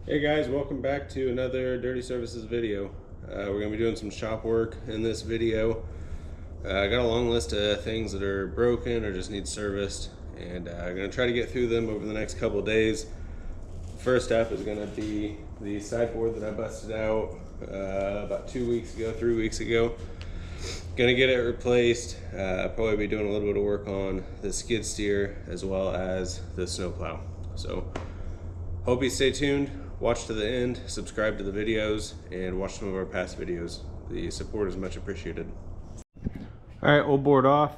Hey guys, welcome back to another Dirty Services video. We're going to be doing some shop work in this video. I got a long list of things that are broken or just need serviced, and I'm going to try to get through them over the next couple of days. First up is going to be the sideboard that I busted out about 3 weeks ago. Going to get it replaced. Probably be doing a little bit of work on the skid steer as well as the snowplow. So hope you stay tuned. Watch to the end, subscribe to the videos, and watch some of our past videos. The support is much appreciated. Alright, old board off.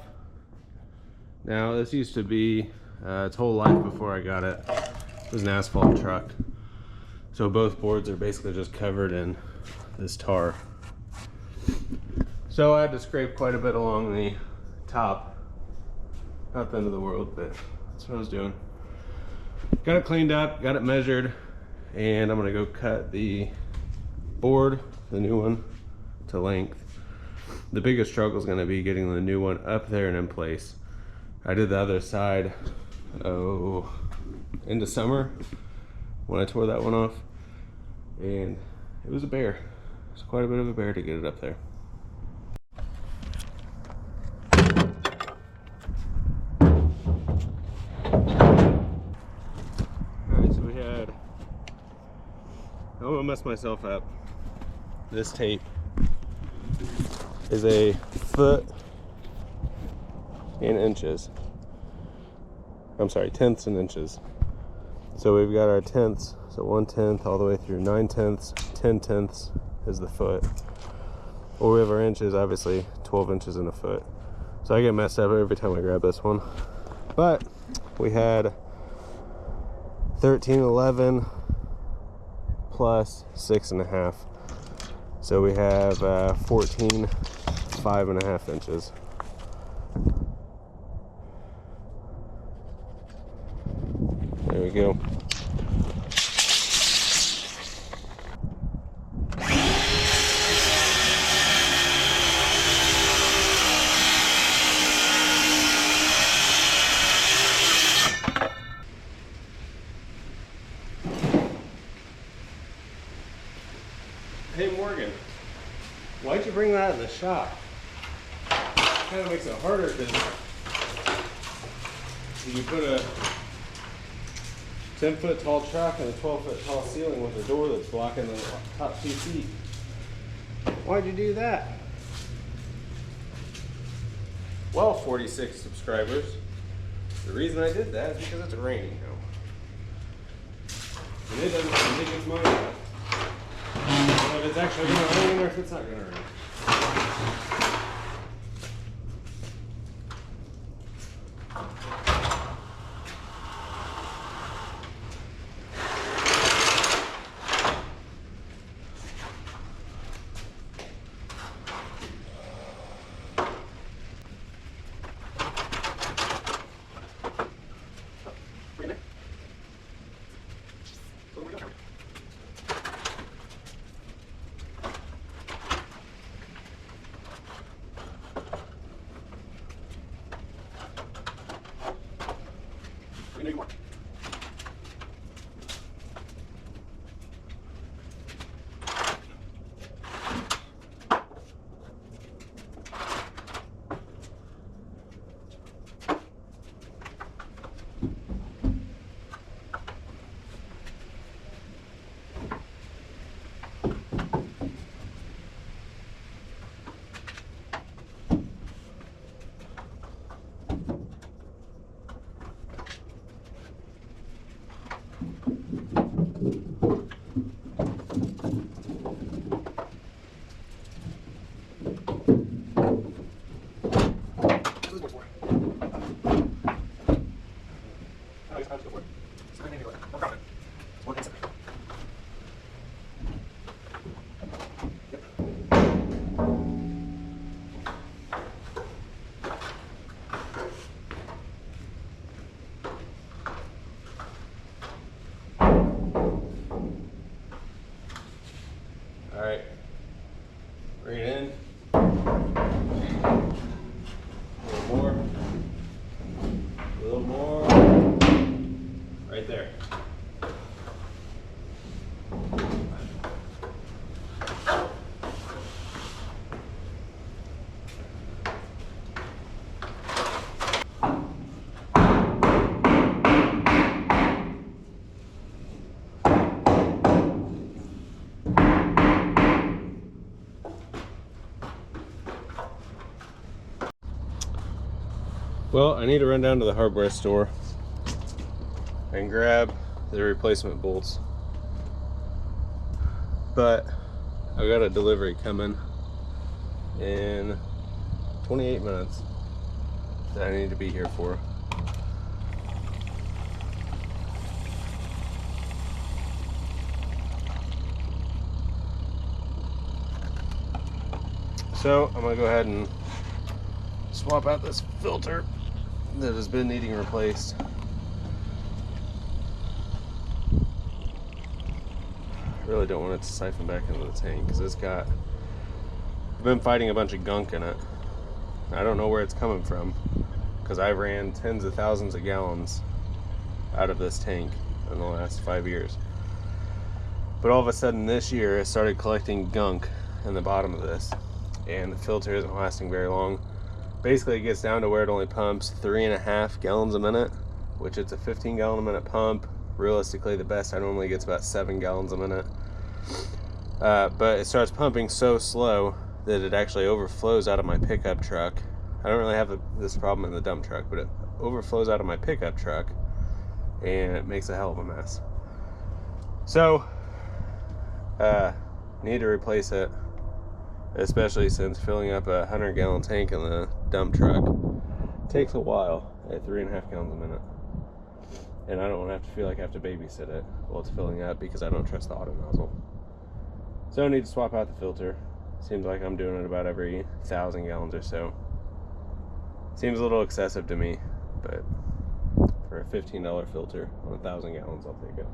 Now this used to be its whole life before I got it. It was an asphalt truck. So both boards are basically just covered in this tar. So I had to scrape quite a bit along the top. Not the end of the world, but that's what I was doing. Got it cleaned up, got it measured, and I'm gonna go cut the board, the new one, to length. The biggest struggle is gonna be getting the new one up there and in place. I did the other side, into summer when I tore that one off, and it was a bear. It's quite a bit of a bear to get it up there. I'm gonna mess myself up. This tape is a foot in inches. I'm sorry, tenths and inches. So we've got our tenths, so 1/10 all the way through 9/10, 10/10 is the foot. Or we have our inches, obviously 12 inches in a foot. So I get messed up every time I grab this one. But we had 13/11 plus 6.5, so we have 14 5.5 inches. There we go. Hey Morgan, why'd you bring that in the shop? Kind of makes it harder because you put a 10-foot tall truck and a 12-foot tall ceiling with a door that's blocking the top 2 feet. Why'd you do that? Well, 46 subscribers, the reason I did that is because it's raining now. And it doesn't take its money out. If it's actually going to rain or if it's not going to rain. Well, I need to run down to the hardware store and grab the replacement bolts, but I got a delivery coming in 28 minutes that I need to be here for. So I'm gonna go ahead and swap out this filter that has been needing replaced. I really don't want it to siphon back into the tank because I've been fighting a bunch of gunk in it. I don't know where it's coming from because I ran tens of thousands of gallons out of this tank in the last 5 years. But all of a sudden this year, it started collecting gunk in the bottom of this, and the filter isn't lasting very long. Basically, it gets down to where it only pumps 3.5 gallons a minute, which it's a 15 gallon a minute pump. Realistically, the best I normally gets about 7 gallons a minute. But it starts pumping so slow that it actually overflows out of my pickup truck. I don't really have this problem in the dump truck, but it overflows out of my pickup truck and it makes a hell of a mess. So, need to replace it, especially since filling up a 100 gallon tank in the dump truck takes a while at 3.5 gallons a minute. And I don't want to have to feel like I have to babysit it while it's filling up because I don't trust the auto nozzle. So I need to swap out the filter. Seems like I'm doing it about every 1,000 gallons or so. Seems a little excessive to me, but for a $15 filter on 1,000 gallons, I'll take it.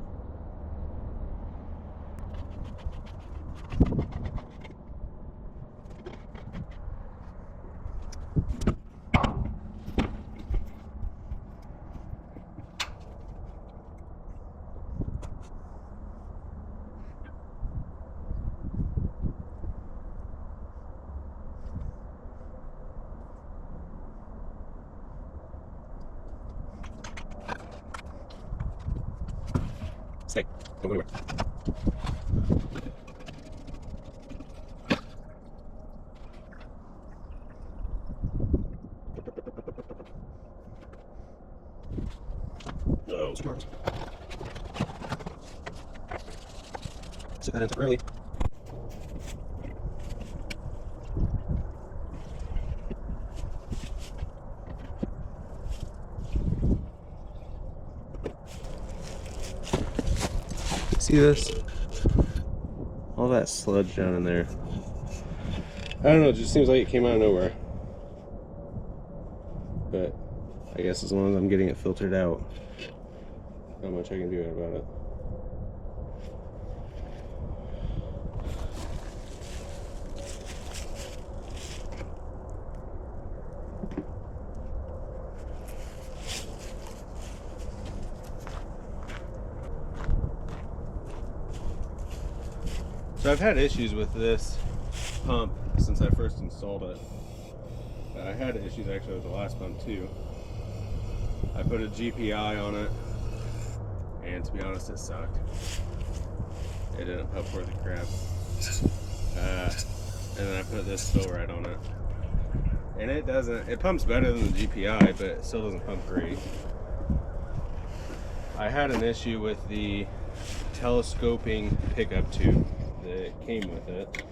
Stay. Don't go anywhere. Oh, smart. Set that in temporarily. See this? All that sludge down in there. I don't know, it just seems like it came out of nowhere. But I guess as long as I'm getting it filtered out, not much I can do about it. So I've had issues with this pump since I first installed it. I had issues actually with the last pump too. I put a GPI on it, and to be honest, it sucked. It didn't pump worth a crap. And then I put this fill right on it, and it pumps better than the GPI, but it still doesn't pump great. I had an issue with the telescoping pickup tube that came with it.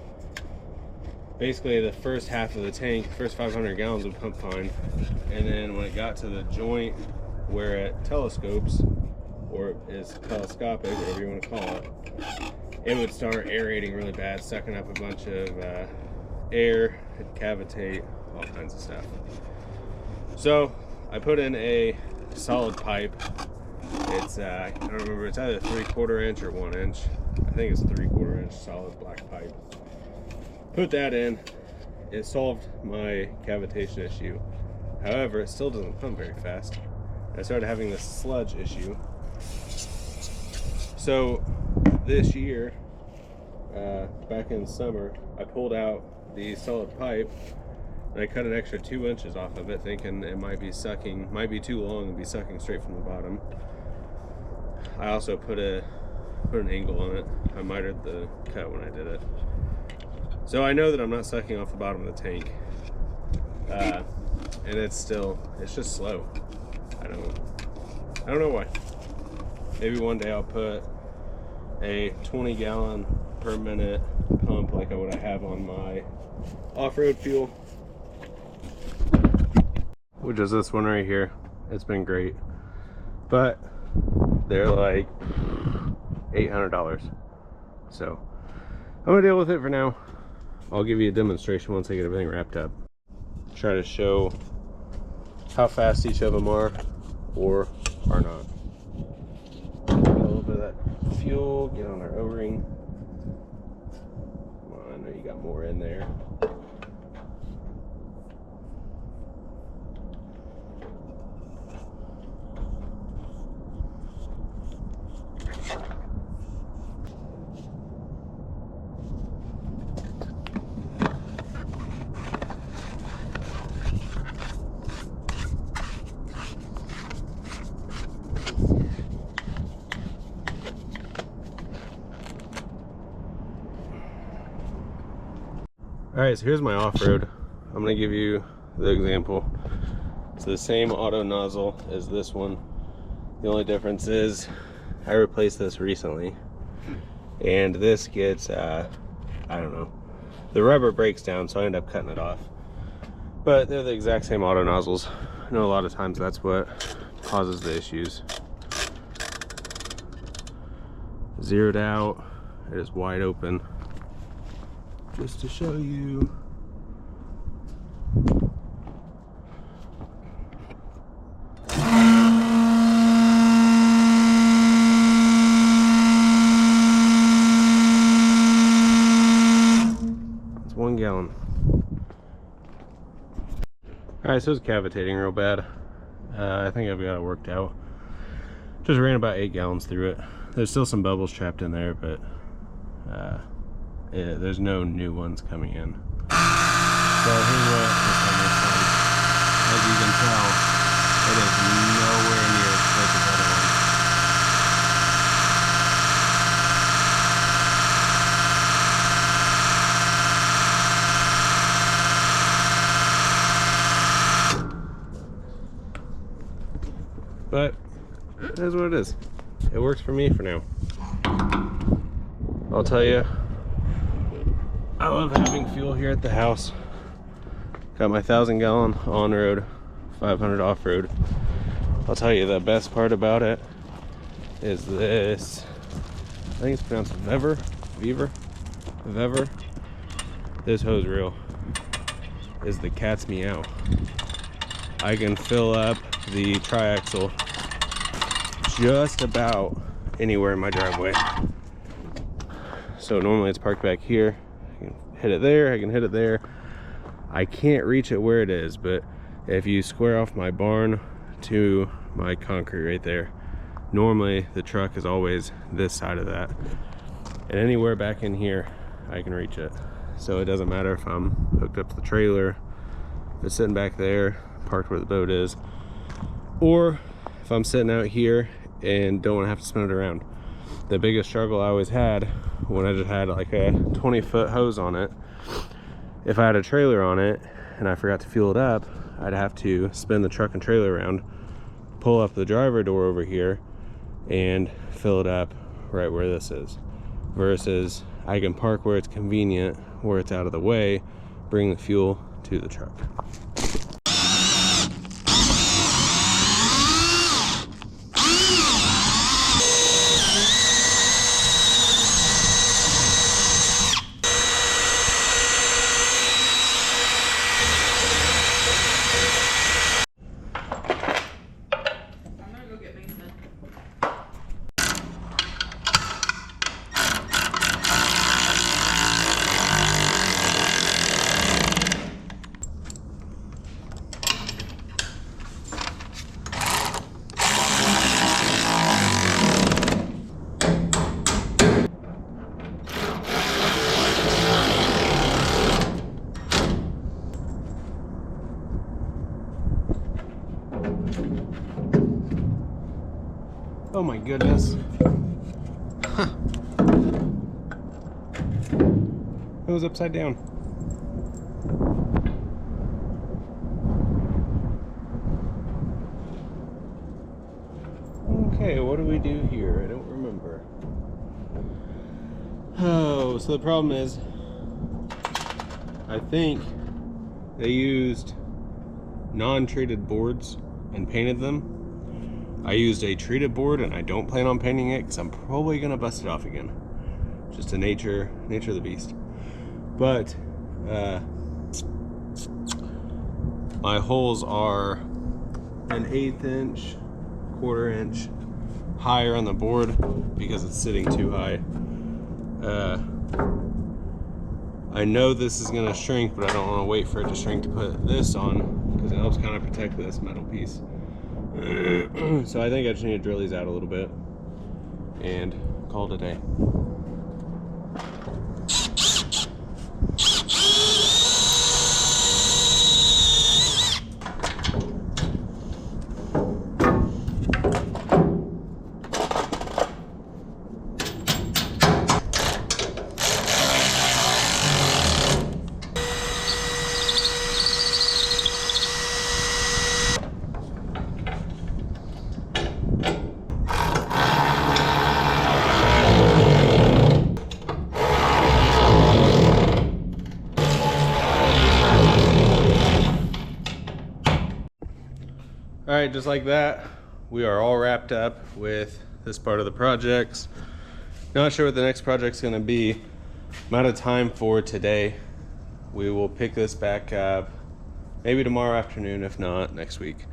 Basically, the first half of the tank, first 500 gallons would pump fine, and then when it got to the joint where it telescopes, or is telescopic, whatever you want to call it, it would start aerating really bad, sucking up a bunch of air, it'd cavitate, all kinds of stuff. So I put in a solid pipe. It's I don't remember, it's either 3/4 inch or 1 inch. I think it's 3/4 inch solid black pipe. Put that in. It solved my cavitation issue. However, it still doesn't pump very fast. I started having this sludge issue. So this year, back in summer, I pulled out the solid pipe and I cut an extra 2 inches off of it, thinking it might be too long and be sucking straight from the bottom. I also put an angle on it. I mitered the cut when I did it. So I know that I'm not sucking off the bottom of the tank. and it's just slow. I don't know why. Maybe one day I'll put a 20 gallon per minute pump like what I have on my off-road fuel, which is this one right here. It's been great, but they're like $800. So I'm gonna deal with it for now. I'll give you a demonstration once I get everything wrapped up. Try to show how fast each of them are or are not. Get a little bit of that fuel, get on our O-ring. Come on, I know you got more in there. Alright, so here's my off-road. I'm going to give you the example. It's the same auto nozzle as this one. The only difference is I replaced this recently. And this gets, I don't know, the rubber breaks down, so I end up cutting it off. But they're the exact same auto nozzles. I know a lot of times that's what causes the issues. Zeroed out, it is wide open. Just to show you. It's 1 gallon. Alright, so it's cavitating real bad. I think I've got it worked out. Just ran about 8 gallons through it. There's still some bubbles trapped in there, but yeah, there's no new ones coming in. So here's what this one looks like. As you can tell, it is nowhere near as quick as other ones. But it is what it is. It works for me for now. I'll tell you, I love having fuel here at the house. Got my 1,000 gallon on-road, 500 off-road. I'll tell you the best part about it is this. I think it's pronounced Vever. This hose reel is the cat's meow. I can fill up the triaxle just about anywhere in my driveway. So normally it's parked back here. I can hit it there, I can hit it there. I can't reach it where it is, but if you square off my barn to my concrete right there, normally the truck is always this side of that. And anywhere back in here, I can reach it. So it doesn't matter if I'm hooked up to the trailer, if it's sitting back there, parked where the boat is, or if I'm sitting out here and don't want to have to spin it around. The biggest struggle I always had when I just had like a 20-foot hose on it, if I had a trailer on it and I forgot to fuel it up, I'd have to spin the truck and trailer around, pull up the driver door over here and fill it up right where this is, versus I can park where it's convenient, where it's out of the way, bring the fuel to the truck. Oh my goodness. Huh. It was upside down. do here? I don't remember. Oh, so the problem is, I think they used non-treated boards and painted them. I used a treated board and I don't plan on painting it because I'm probably gonna bust it off again. Just the nature of the beast. But my holes are an 1/8 inch, 1/4 inch higher on the board because it's sitting too high. I know this is gonna shrink, but I don't want to wait for it to shrink to put this on because it helps kind of protect this metal piece. So I think I just need to drill these out a little bit and call it a day. All right, just like that, we are all wrapped up with this part of the projects. Not sure what the next project's gonna be. I'm out of time for today. We will pick this back up maybe tomorrow afternoon, if not next week.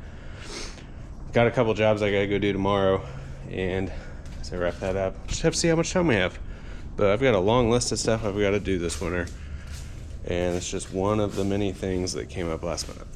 Got a couple jobs I gotta go do tomorrow, and as I wrap that up, just have to see how much time we have. But I've got a long list of stuff I've got to do this winter, and it's just one of the many things that came up last minute.